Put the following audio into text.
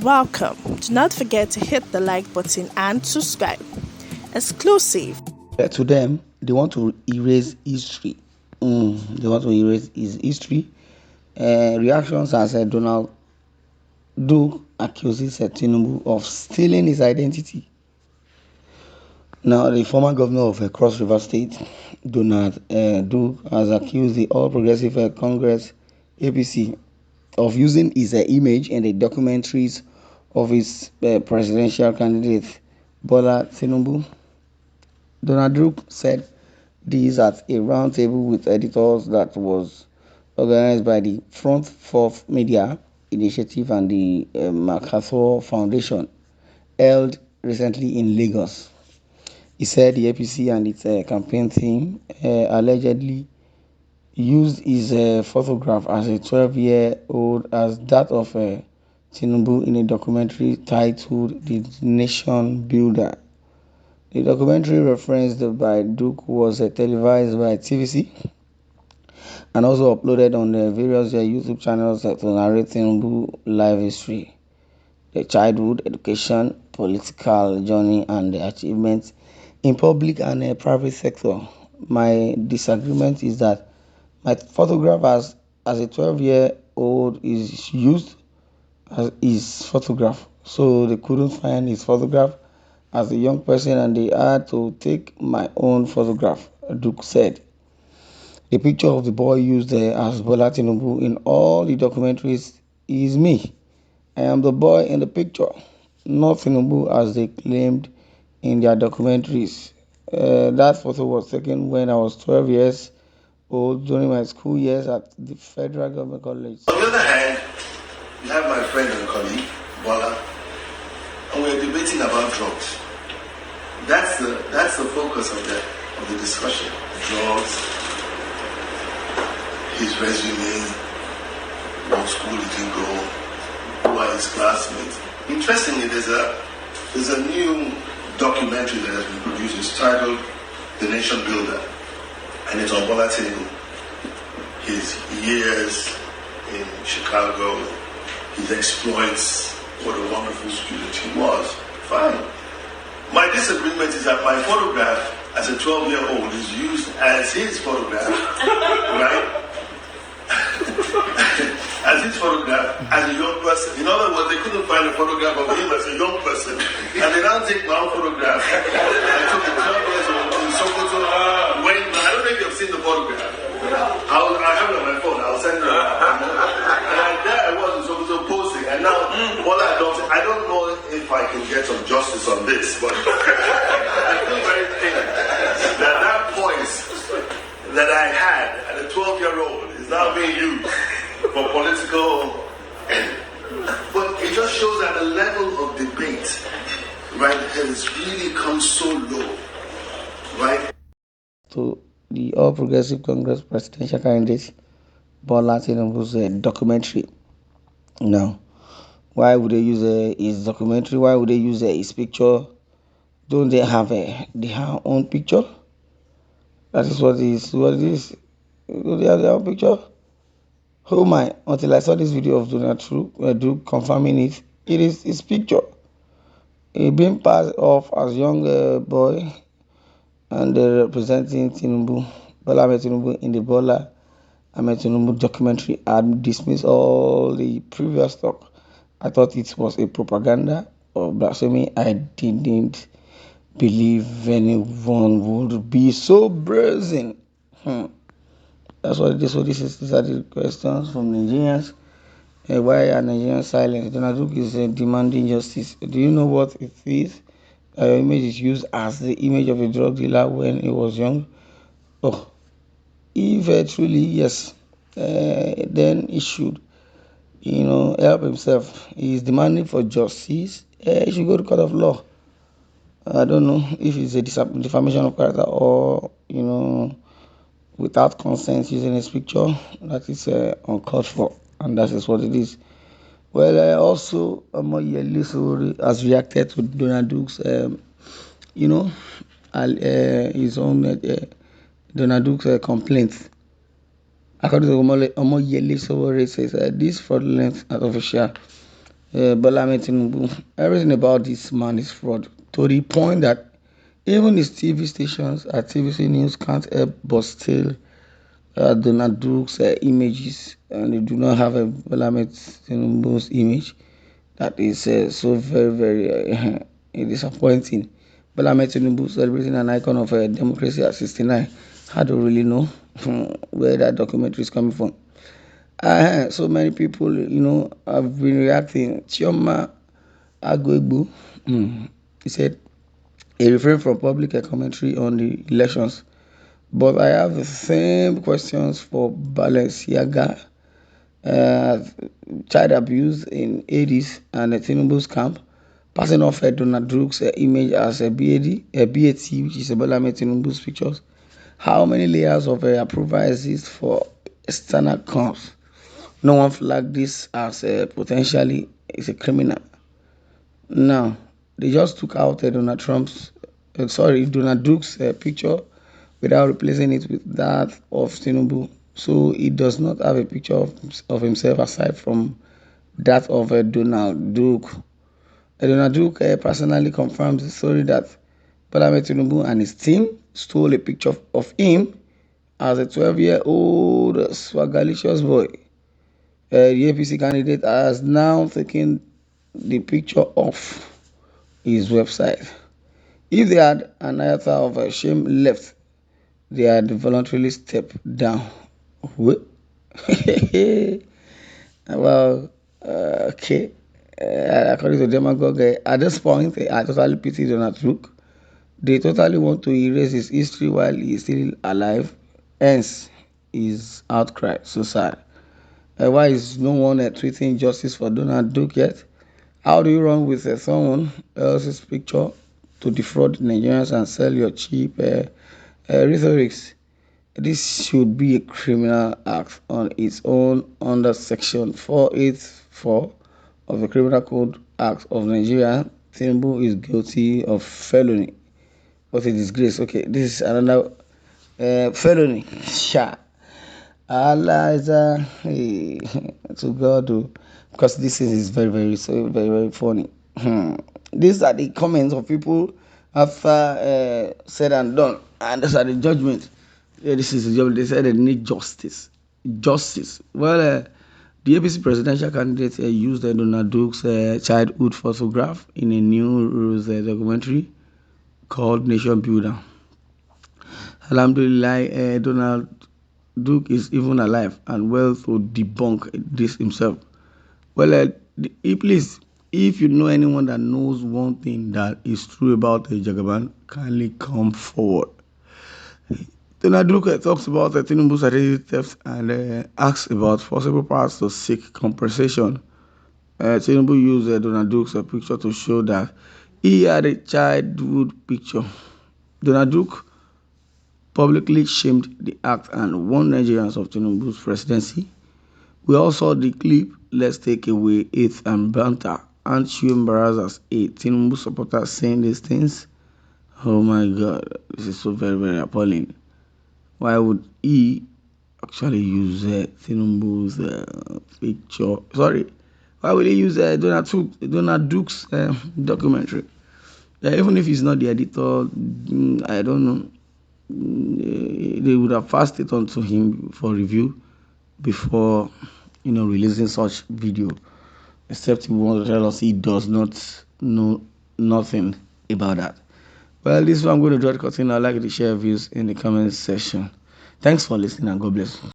Welcome. Do not forget to hit the like button and subscribe. Exclusive. To them, they want to erase history. They want to erase his history. Reactions as Donald Duke accuses Tinubu of stealing his identity. Now, the former governor of Cross River State, Donald Duke, has accused the All Progressive Congress (APC) of using his image in the documentaries of his presidential candidate Bola Tinubu. Donald Duke said this at a roundtable with editors that was organized by the Front for Media Initiative and the MacArthur Foundation, held recently in Lagos. He said the APC and its campaign team allegedly used his photograph as a 12-year-old as that of Tinubu in a documentary titled The Nation Builder. The documentary referenced by Duke was televised by TVC and also uploaded on the various YouTube channels to narrate Tinubu's life history, the childhood, education, political journey, and the achievements in public and private sector. My disagreement is that my photograph as a 12-year-old is used as his photograph, so they couldn't find his photograph as a young person and they had to take my own photograph, Duke said. The picture of the boy used as Bola Tinubu in all the documentaries is me. I am the boy in the picture, not Tinubu as they claimed in their documentaries. That photo was taken when I was 12 years old during my school years at the Federal Government College. On the other hand, you have my friend and colleague, Bola, and we're debating about drugs. That's the focus of the discussion. Drugs, his resume, what school did he go, who are his classmates. Interestingly, there's a new documentary that has been produced. It's titled The Nation Builder, and it's on Bola Tinubu. His years in Chicago, his exploits, what a wonderful student he was. Fine. My disagreement is that my photograph as a 12-year-old is used as his photograph, right? As his photograph as a young person. In other words, they couldn't find a photograph of him as a young person. And they now take my own photograph. I took it 12 years old in Sokoto. I don't know if you've seen the photograph. I have it on my phone. I'll send it. And there I was in Sokoto posting. And now, I don't know if I can get some justice on this, but I feel very thin that poise that I had at a 12-year-old is now being used for political end. But it just shows that the level of debate, right, has really come so low, right? To the All Progressive Congress presidential candidate Bola Tinubu's documentary. Now, why would they use his documentary? Why would they use his picture? Don't they have their own picture? That is what it is. Do they have their own picture? Oh my, until I saw this video of Donald Duke confirming it, it is his picture. He being passed off as young boy and representing Tinubu, Bola Ahmed Tinubu in the Bola Ahmed Tinubu documentary. I dismissed all the previous talk. I thought it was a propaganda or blasphemy. I didn't believe anyone would be so brazen. That's what it is. So these are the questions from Nigerians. Why are Nigerians silent? Donald Duke is demanding justice. Do you know what it is? Your image is used as the image of a drug dealer when he was young. Oh, if truly yes, then he should, help himself. He is demanding for justice. He should go to court of law. I don't know if it's a defamation of character or without consent using his picture. That is uncalled for, and that is what it is. Well, also, Omoyele has reacted to Donald Duke's, his own Donald Duke's complaint. According to Omoyele Sowore, says this fraudulent official Bola Ahmed Tinubu, everything about this man is fraud. To the point that even his TV stations at TVC News can't help but still Donald Duke's images, and they do not have a Bola Ahmed Tinubu's image. That is so very, very disappointing. Bola Ahmed Tinubu celebrating an icon of democracy at 69. I don't really know where that documentary is coming from. So many people, have been reacting. Chioma Agwegbu, he said he refrained from public commentary on the elections. But I have the same questions for Balenciaga, uh, child abuse in 80s and Tinubu's camp, passing off Donald Duke's image as a BAT, which is a Bola Ahmed Tinubu's pictures. How many layers of approval exist for external camps? No one flagged this as potentially is a criminal. Now, they just took out Donald Duke's picture without replacing it with that of Tinubu. So he does not have a picture of himself aside from that of Donald Duke. Donald Duke personally confirms the story that Bola Ahmed Tinubu and his team stole a picture of him as a 12-year-old swagalicious boy. The APC candidate has now taken the picture off his website. If they had an iota of shame left, they had voluntarily stepped down. Well, okay. According to Demagogue, at this point, I totally pity Donald Trump. They totally want to erase his history while he is still alive. Hence, his outcry. So sad. Why is no one tweeting justice for Donald Duke yet? How do you run with someone else's picture to defraud Nigerians and sell your cheap rhetorics? This should be a criminal act on its own under Section 484 of the Criminal Code Act of Nigeria. Tinubu is guilty of felony. What a disgrace. Okay, this is another felony. Sha. Allah is to God, because this is very, very, so very, very funny. These are the comments of people after said and done, and these are the judgment. Yeah, this is the judgment. They said they need justice. Justice. Well, the APC presidential candidate used Donald Duke's childhood photograph in a new documentary called Nation Builder. Alhamdulillah, Donald Duke is even alive and well to debunk this himself. Well, please, if you know anyone that knows one thing that is true about Jagaban, kindly come forward. Donald Duke talks about Tinubu's identity theft and asks about possible paths to seek compensation. Tinubu used Donald Duke's picture to show that he had a childhood picture. Donald Duke publicly shamed the act and warned Nigerians of Tinubu's presidency. We all saw the clip. Let's take away it and banter. Aren't you embarrassed as a Tinubu supporter saying these things? Oh my God, this is so very, very appalling. Why would he actually use Tinubu's picture? Sorry, why will he use Donald Duke's documentary? Even if he's not the editor, I don't know. They would have passed it on to him for review before releasing such video, except he wants to tell us he does not know nothing about that. Well, this is what I'm going to draw the curtain. I'd like you to share views in the comment section. Thanks for listening and God bless you.